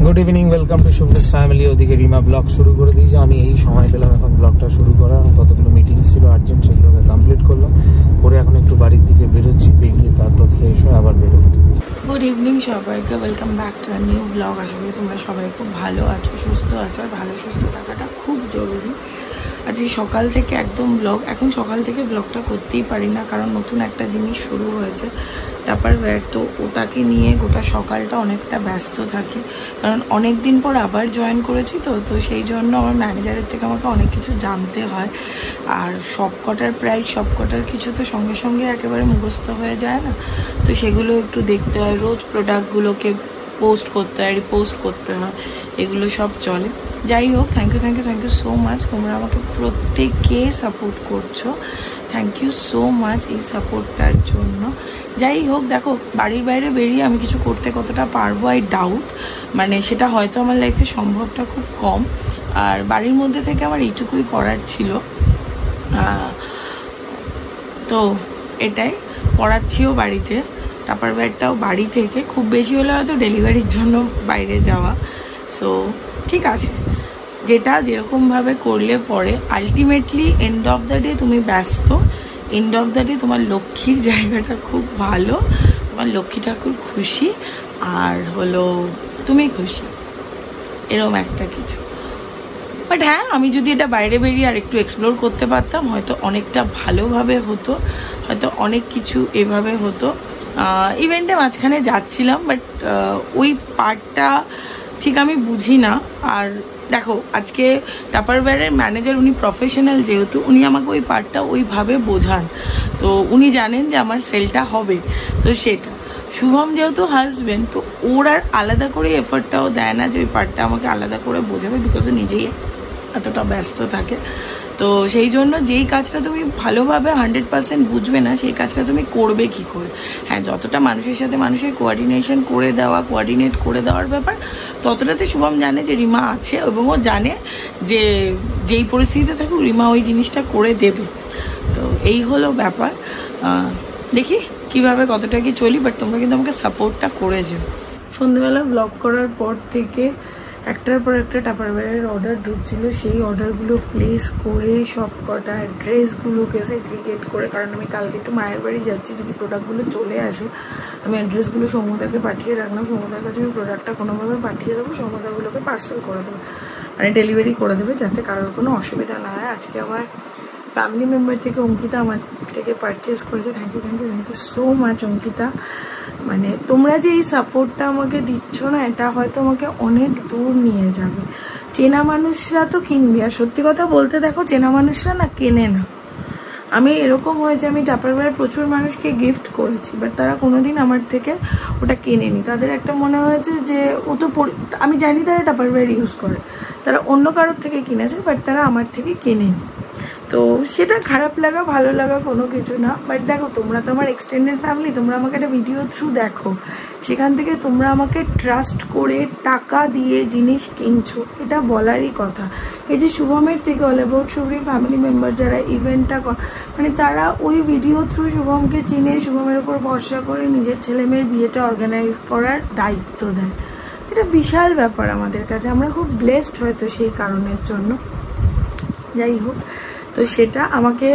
Good evening, welcome to Shubhraj family. ওদিকে Rima blog শুরু করে দিয়েছে। আমি এই সময় পেলাম এখন ব্লগটা শুরু করা। কতগুলো মিটিংস ছিল আর্জেন্ট, সেগুলোকে কমপ্লিট করলাম করে এখন একটু বাড়ির দিকে বেরোচ্ছি। বেরিয়ে তারপর ফ্রেশ হয়ে আবার বেরোবো। গুড ইভিনিং সবাইকে, welcome back to a new blog. আশা করি তোমরা সবাই খুব ভালো আছো, সুস্থ আছো। আর ভালো সুস্থ থাকাটা খুব জরুরি। আজকে সকাল থেকে একদম ব্লগ, এখন সকাল থেকে ব্লগটা করতেই পারি না, কারণ নতুন একটা জিনিস শুরু হয়েছে টাপারওয়্যার। তো ওটাকে নিয়ে গোটা সকালটা অনেকটা ব্যস্ত থাকি, কারণ অনেক দিন পর আবার জয়েন করেছি। তো সেই জন্য আমার ম্যানেজারের থেকে আমাকে অনেক কিছু জানতে হয়। আর সবকটার কিছু তো সঙ্গে সঙ্গে একেবারে মুখস্থ হয়ে যায় না। তো সেগুলো একটু দেখতে হয়, রোজ প্রোডাক্টগুলোকে পোস্ট করতে হয়, রিপোস্ট করতে হয়, এগুলো সব চলে। যাই হোক, থ্যাংক ইউ সো মাচ। তোমরা আমাকে প্রত্যেকে সাপোর্ট করছো, থ্যাংক ইউ সো মাচ এই সাপোর্টটার জন্য। যাই হোক, দেখো বাড়ির বাইরে বেরিয়ে আমি কিছু করতে কতটা পারবো আই ডাউট, মানে সেটা হয়তো আমার লাইফে সম্ভবটা খুব কম। আর বাড়ির মধ্যে থেকে আমার এইটুকুই করার ছিল। তো এটাই পড়াচ্ছিও বাড়িতে, টাপারওয়্যারটাও বাড়ি থেকে, খুব বেশি হলে হয়তো ডেলিভারির জন্য বাইরে যাওয়া। সো ঠিক আছে, যেটা যেরকমভাবে করলে পরে ultimately end of the day তুমি ব্যস্ত, এন্ড অফ দ্য ডে তোমার লক্ষ্মীর জায়গাটা খুব ভালো, তোমার লক্ষ্মী ঠাকুর খুশি, আর হলো তুমি খুশি, এরকম একটা কিছু। বাট হ্যাঁ, আমি যদি এটা বাইরে বেরিয়ে আর একটু এক্সপ্লোর করতে পারতাম, হয়তো অনেকটা ভালোভাবে হতো, হয়তো অনেক কিছু এভাবে হতো। ইভেন্টে মাঝখানে যাচ্ছিলাম, বাট ওই পার্টটা ঠিক আমি বুঝি না। আর দেখো, আজকে টাপারওয়্যারের ম্যানেজার, উনি প্রফেশনাল যেহেতু, উনি আমাকে ওই পার্টটা ওইভাবে বোঝান। তো উনি জানেন যে আমার সেলটা হবে। তো সেটা শুভম যেহেতু হাজবেন্ড, তো ওর আর আলাদা করে এফোর্টটাও দেয় না যে ওই পার্টটা আমাকে আলাদা করে বোঝাবে, বিকজ ও নিজেই এতটা ব্যস্ত থাকে। তো সেই জন্য যেই কাজটা তুমি ভালোভাবে 100% বুঝবে না, সেই কাজটা তুমি করবে কি করে? হ্যাঁ, যতটা মানুষের সাথে মানুষের কোঅর্ডিনেট করে দেওয়ার ব্যাপার, ততটাতে শুভম জানে যে রিমা আছে, এবং ও জানে যে যেই পরিস্থিতিতে থাকুক রিমা ওই জিনিসটা করে দেবে। তো এই হলো ব্যাপার। দেখি কিভাবে কতটা কি চলি, বাট তোমরা কিন্তু আমাকে সাপোর্টটা করে যাও। সন্ধ্যেবেলা ব্লগ করার পর থেকে একটার পর একটা টাপারওয়্যারের অর্ডার ঢুকছিল, সেই অর্ডারগুলো প্লেস করে সব কটা অ্যাড্রেসগুলোকে সেগ্রিগেট করে, কারণ আমি কালকে একটু মায়ের বাড়ি যাচ্ছি, যদি প্রোডাক্টগুলো চলে আসে আমি অ্যাড্রেসগুলো সৌমদাকে পাঠিয়ে রাখলাম। সৌমদার কাছে আমি প্রোডাক্টটা কোনোভাবে পাঠিয়ে দেবো, সৌমদাগুলোকে পার্সেল করে দেবে, মানে ডেলিভারি করে দেবে, যাতে কারোর কোনো অসুবিধা না হয়। আজকে আমার ফ্যামিলি মেম্বার থেকে অঙ্কিতা আমার থেকে পারচেস করেছে। Thank you so much Ankita. মানে তোমরা যে এই সাপোর্টটা আমাকে দিচ্ছ না, এটা হয়তো আমাকে অনেক দূর নিয়ে যাবে। চেনা মানুষরা তো কিনবে, আর সত্যি কথা বলতে দেখো, চেনা মানুষরা না কেনে না। আমি এরকম হয়েছে, আমি টাপারওয়্যার প্রচুর মানুষকে গিফট করেছি, বাট তারা কোনোদিন আমার থেকে ওটা কেনেনি। তাদের একটা মনে হয়েছে যে ও তো, আমি জানি তারা টাপারওয়্যার ইউজ করে, তারা অন্য কারোর থেকে কিনেছে, বাট তারা আমার থেকে কেনেনি। তো সেটা খারাপ লাগা ভালো লাগা কোনো কিছু না। বাট দেখো, তোমরা তো আমার এক্সটেন্ডেড ফ্যামিলি, তোমরা আমাকে একটা ভিডিও থ্রু দেখো, সেখান থেকে তোমরা আমাকে ট্রাস্ট করে টাকা দিয়ে জিনিস কিনছো, এটা বলারই কথা। এই যে শুভমের থেকে অল অ্যাবাউট শুভ্রি ফ্যামিলি মেম্বার যারা ইভেন্টটা মানে তারা ওই ভিডিও থ্রু শুভমকে চিনে, শুভমের উপর ভরসা করে নিজের ছেলে মেয়ের বিয়েটা অর্গানাইজ করার দায়িত্ব দেয়। এটা বিশাল ব্যাপার আমাদের কাছে, আমরা খুব ব্লেসড হয়তো সেই কারণের জন্য। যাই হোক, তো সেটা আমাকে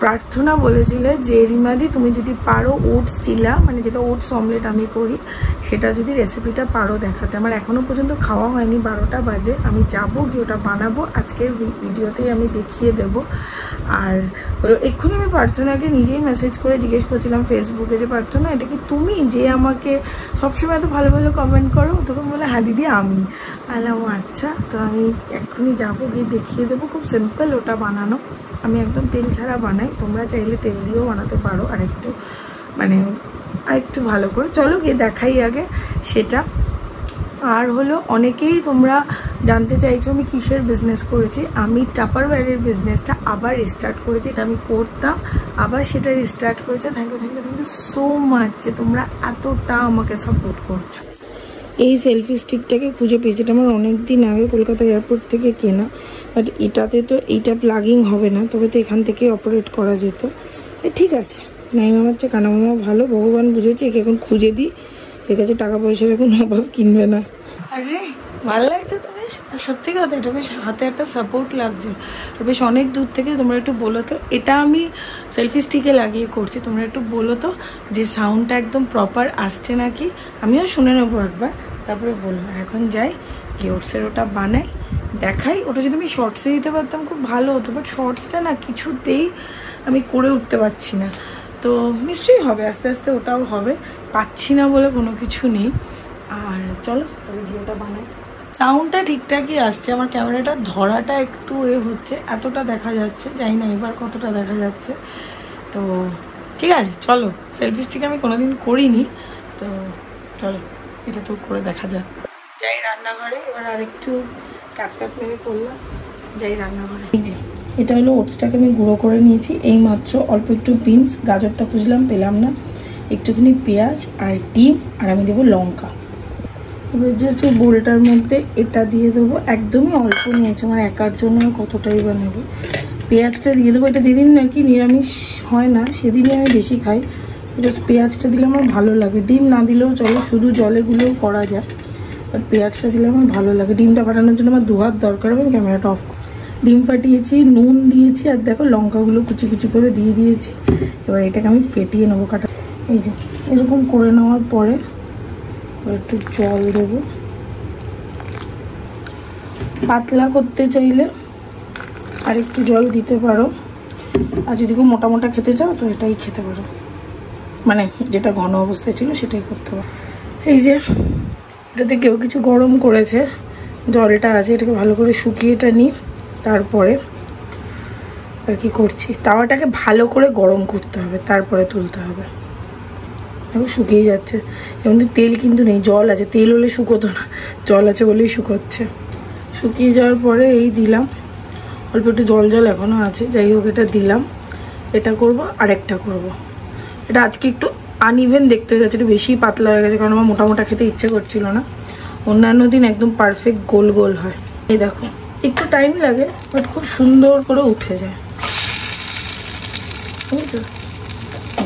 প্রার্থনা বলেছিল যে রিমাদি, তুমি যদি পারো ওটস চিলা, মানে যেটা ওটস অমলেট আমি করি, সেটা যদি রেসিপিটা পারো দেখাতে। আমার এখনও পর্যন্ত খাওয়া হয়নি, 12টা বাজে। আমি যাবো গিয়ে ওটা বানাবো, আজকের ভিডিওতেই আমি দেখিয়ে দেবো। আর হলো এক্ষুনি আমি প্রার্থনাকে নিজেই মেসেজ করে জিজ্ঞেস করছিলাম ফেসবুকে যে প্রার্থনা, এটা কি তুমি যে আমাকে সবসময় এত ভালো ভালো কমেন্ট করো? তখন বলে হ্যাঁ দিদি আমি। আলাম আচ্ছা। তো আমি এক্ষুনি যাবো, গিয়ে দেখিয়ে দেবো। খুব সিম্পল ওটা বানানো, আমি একদম তেল ছাড়া বানাই, তোমরা চাইলে তেল দিয়েও বানাতে পারো আরেকটু ভালো করে। চলো গিয়ে দেখাই আগে সেটা। আর হলো অনেকেই তোমরা জানতে চাইছো আমি কিসের বিজনেস করেছি। আমি টাপারওয়্যারের বিজনেসটা আবার রিস্টার্ট করেছি, এটা আমি করতাম, আবার সেটা রিস্টার্ট করেছে। থ্যাংক ইউ সো মাচ যে তোমরা এতটা আমাকে সাপোর্ট করছো। এই সেলফি স্টিকটাকে খুঁজে পেয়েছি, এটা আমার অনেক দিন আগে কলকাতা এয়ারপোর্ট থেকে কেনা, বাট এটাতে তো এইটা প্লাগিং হবে না, তবে তো এখান থেকে অপারেট করা যেত। ঠিক আছে, নাইমা মারছে কানামামা ভালো, ভগবান বুঝেছে। একে এখন খুঁজে দিই, এর কাছে টাকা পয়সার এখন অভাব কিনবে না। আরে ভালো লাগছে তো বেশ, সত্যি কথা এটা বেশ হাতে একটা সাপোর্ট লাগছে, আর বেশ অনেক দূর থেকে। তোমরা একটু বলো তো, এটা আমি সেলফি স্টিকে লাগিয়ে করছি, তোমরা একটু বলো তো যে সাউন্ডটা একদম প্রপার আসছে নাকি, আমিও শুনে নেবো একবার, তারপরে বলবো। এখন যাই গিয়ে ওটসের ওটা বানাই, দেখাই। ওটা যদি আমি শর্টসে দিতে পারতাম খুব ভালো হতো, বাট শর্টসটা না কিছুতেই আমি করে উঠতে পারছি না। তো নিশ্চয়ই হবে, আস্তে আস্তে ওটাও হবে, পাচ্ছি না বলে কোনো কিছু নেই। আর চলো তবে গিয়ে ওটা বানাই। সাউন্ডটা ঠিকঠাকই আসছে, আমার ক্যামেরাটা ধরাটা একটু হচ্ছে, এতটা দেখা যাচ্ছে, জানি না এবার কতটা দেখা যাচ্ছে। তো ঠিক আছে চলো, সেলফি স্টিক আমি কোনোদিন করিনি, তো চলো এটা তো করে দেখা যাক। যাই রান্নাঘরে, এবার আরেকটু কাজ মেরে করলাম, যাই রান্নাঘরে। এই যে এটা হলো ওটসটাকে আমি গুঁড়ো করে নিয়েছি এই মাত্র, অল্প একটু বিনস, গাজরটা খুঁজলাম পেলাম না, একটুখানি পেঁয়াজ আর ডিম, আর আমি দেবো লঙ্কা। এবার জাস্ট ওই বোলটার মধ্যে এটা দিয়ে দেবো, একদমই অল্প নিয়েছে, আমার একার জন্য কতটাই বা নেবো। পেঁয়াজটা দিয়ে দেবো, এটা যেদিন নাকি নিরামিষ হয় না সেদিনই আমি বেশি খাই, জাস্ট পেঁয়াজটা দিলে আমার ভালো লাগে। ডিম না দিলেও চলো, শুধু জলে গুলেও করা যায়, বাট পেঁয়াজটা দিলে আমার ভালো লাগে। ডিমটা ফাটানোর জন্য আমার 2 হাত দরকার হবে, ক্যামেরাটা অফ করি। ডিম ফাটিয়েছি, নুন দিয়েছি, আর দেখো লঙ্কাগুলো কুচি কুচি করে দিয়ে দিয়েছি। এবার এটাকে আমি ফেটিয়ে নেবো কাটা। এই যে এরকম করে নেওয়ার পরে একটু জল দেবো, পাতলা করতে চাইলে আর একটু জল দিতে পারো, আর যদি খুব মোটা মোটা খেতে চাও তো এটাই খেতে পারো, মানে যেটা ঘন অবস্থায় ছিল সেটাই করতে পারো। এই যে এটাতে কেউ কিছু গরম করেছে, জলটা আছে, এটাকে ভালো করে শুকিয়ে এটা নিই, তারপরে আর কি করছি, তাওয়াটাকে ভালো করে গরম করতে হবে, তারপরে তুলতে হবে। দেখো শুকিয়ে যাচ্ছে, এমন তেল কিন্তু নেই, জল আছে, তেল হলে শুকোতো না, জল আছে বলেই শুকোচ্ছে। শুকিয়ে যাওয়ার পরে এই দিলাম, অল্প একটু জল জল এখনও আছে, যাই হোক এটা দিলাম। এটা করব, আরেকটা করব। এটা আজকে একটু আনইভেন দেখতে হয়ে গেছে, একটু বেশি পাতলা হয়ে গেছে, কারণ আমার মোটা মোটা খেতে ইচ্ছে করছিল না। অন্যান্য দিন একদম পারফেক্ট গোল গোল হয়। এই দেখো একটু টাইম লাগে, বাট খুব সুন্দর করে উঠে যায়, বুঝছো?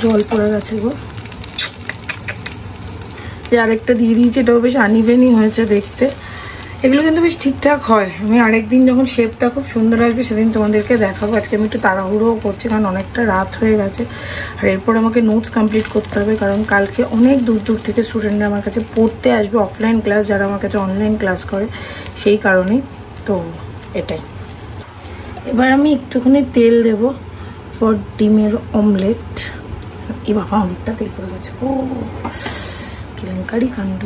জল পড়ে গেছে গো। যে আরেকটা দিয়ে দিয়েছি, এটাও বেশ আনইভেনই হয়েছে দেখতে। এগুলো কিন্তু বেশ ঠিকঠাক হয়। আমি আরেকদিন যখন শেপটা খুব সুন্দর আসবে সেদিন তোমাদেরকে দেখাবো। আজকে আমি একটু তাড়াহুড়োও করছি, কারণ অনেকটা রাত হয়ে গেছে, আর এরপর আমাকে নোটস কমপ্লিট করতে হবে, কারণ কালকে অনেক দূর দূর থেকে স্টুডেন্টরা আমার কাছে পড়তে আসবে, অফলাইন ক্লাস, যারা আমার কাছে অনলাইন ক্লাস করে, সেই কারণেই। তো এটাই। এবার আমি একটুখানি তেল দেব ফর ডিমের অমলেট। এই বাবা অনেকটা তেল পড়ে গেছে, ও কেলেঙ্কারি কাণ্ড।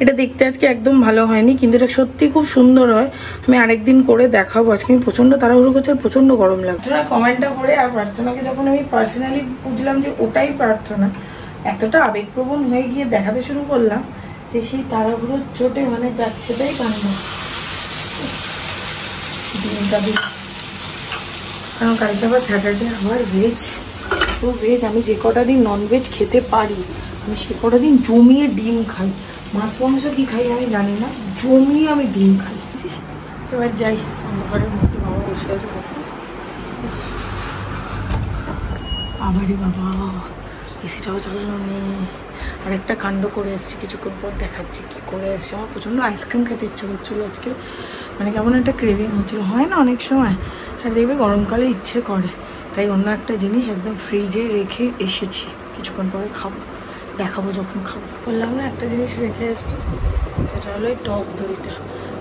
এটা দেখতে আজকে একদম ভালো হয়নি, কিন্তু এটা সত্যি খুব সুন্দর হয়। আমি আরেকদিন করে দেখাবো। আজকে আমি প্রচণ্ড তাড়াহুড়ো করছি আর প্রচণ্ড গরম লাগছে। কমেন্টটা করে আর প্রার্থনাকে যখন আমি পার্সোনালি বুঝলাম যে ওটাই প্রার্থনা, এতটা আবেগপ্রবণ হয়ে গিয়ে দেখাতে শুরু করলাম যে সেই তাড়াহুড়োর চোটে মানে যাচ্ছে তাই কান্ড। ডিমটা দিই, কারণ কালকে আবার স্যাটারডে আবার ভেজ, তো ভেজ আমি যে কটা দিন ননভেজ খেতে পারি আমি সে কটা দিন জমিয়ে ডিম খাই। মাছ মাংস কি খাই আমি জানি না, জমিয়ে আমি ডিম খাই। এবার যাই, অন্ধকারের মধ্যে বাবা বসে আছে, দেখো আবারই বাবা এসিটাও চালানো নেই। আর একটা কাণ্ড করে এসছি, কিছুক্ষণ পর দেখাচ্ছি কি করে এসছি। আমার প্রচণ্ড আইসক্রিম খেতে ইচ্ছে করছিলো আজকে, মানে কেমন একটা ক্রেভিং হচ্ছিলো, হয় না অনেক সময়, আর দেখবে গরমকালে ইচ্ছে করে, তাই অন্য একটা জিনিস একদম ফ্রিজে রেখে এসেছি, কিছুক্ষণ পরে খাবো, দেখাবো যখন খাবো। বললাম না একটা জিনিস রেখে এসেছি, সেটা হলো এই টক দইটা।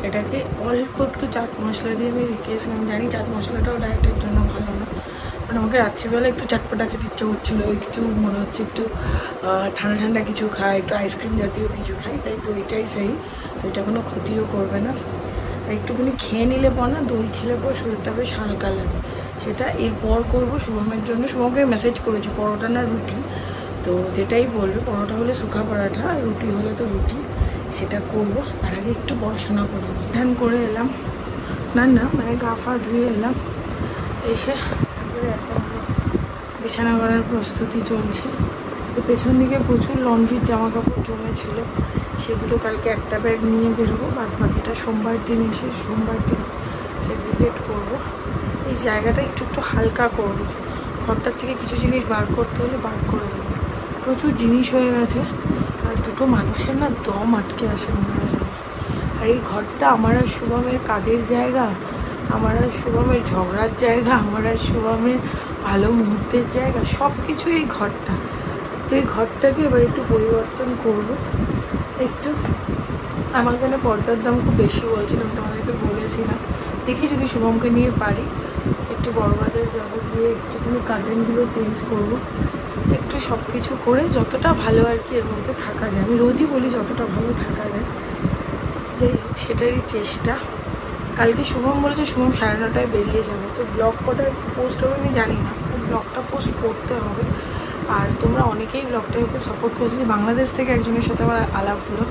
এটাকে অল্প একটু চাট মশলা দিয়ে আমি রেখে এসেছিলাম, জানি চাট মশলাটাও ডায়েটের জন্য ভালো না, বাট আমাকে রাত্রিবেলা একটু চটপটা খেতে ইচ্ছে করছিলো, একটু মনে হচ্ছে একটু ঠান্ডা ঠান্ডা কিছু খাই, একটু আইসক্রিম জাতীয় কিছু খাই, তাই দইটাই সেই, দইটা কোনো ক্ষতিও করবে না। আর একটুখানি খেয়ে নিলে পর না, দই খেলে পর শরীরটা বেশ হালকা লাগে। সেটা এরপর করবো শুভমের জন্য। শুভমকে মেসেজ করেছি পরোটা না রুটি, তো যেটাই বলবে, পরোটা হলে শুকা পরাঠা, আর রুটি হলে তো রুটি, সেটা করবো। তার আগে একটু পড়াশোনা করবো। ধ্যান করে এলাম, স্নান না মানে গা ফা ধুয়ে এলাম, এসে তারপরে এখন বিছানা করার প্রস্তুতি চলছে। তো পেছন দিকে প্রচুর লন্ড্রির জামা কাপড় জমেছিল, সেগুলো কালকে একটা ব্যাগ নিয়ে বেরোবো, বাদ বাকিটা সোমবার দিন এসে সোমবার দিন সেগ্রিগেট করবো। এই জায়গাটা একটু একটু হালকা করবো, ঘরটার থেকে কিছু জিনিস বার করতে হলে বার করে দেবো। প্রচুর জিনিস হয়ে গেছে, আর দুটো মানুষের না দম আটকে আসে মনে হয় যেন। আর এই ঘরটা আমার আর শুভমের কাজের জায়গা, আমার আর শুভমের ঝগড়ার জায়গা, আমার আর শুভমের ভালো মুহূর্তের জায়গা, সব কিছু এই ঘরটা। তো এই ঘরটাকে এবার একটু পরিবর্তন করবো। একটু অ্যামাজনে পর্দার দাম খুব বেশি বলছিলাম, তোমাদেরকে বলেছিলাম। দেখি যদি শুভমকে নিয়ে পারি, একটু বড়বাজার যাবো, গিয়ে একটুখানি কার্টেনগুলো চেঞ্জ করবো, একটু সব কিছু করে যতটা ভালো আর কি এর মধ্যে থাকা যায়। আমি রোজই বলি যতটা ভালো থাকা যায়, যাই হোক সেটারই চেষ্টা। কালকে শুভম বলেছে শুভম 9:30টায় বেরিয়ে যাবে, তো ব্লগ কটায় পোস্ট হবে আমি জানি না, ব্লগটা পোস্ট করতে হবে। আর তোমরা অনেকেই ব্লগটাকে খুব সাপোর্ট করেছি। বাংলাদেশ থেকে একজনের সাথে আমার আলাপ হলো,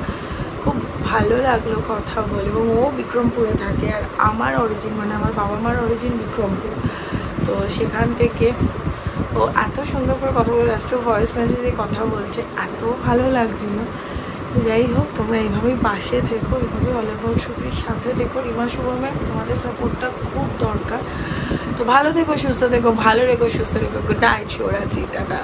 খুব ভালো লাগলো কথা বলে, এবং ও বিক্রমপুরে থাকে আর আমার অরিজিন মানে আমার বাবা মার অরিজিন বিক্রমপুর। তো সেখান থেকে ও এত সুন্দর করে কথা বলে, লাস্টে ভয়েস মেসেজে কথা বলছে, এত ভালো লাগছিল। যাই হোক, তোমরা এইভাবেই পাশে থেকো, এইভাবে অল অ্যাবাউট শুভ্রির সাথে থেকো। রিমা শুভমের তোমাদের সাপোর্টটা খুব দরকার। তো ভালো থেকো, সুস্থ থেকো, ভালো রেখো, সুস্থ রেখো। গুড নাইট, শুভরাত্রি, টাটা।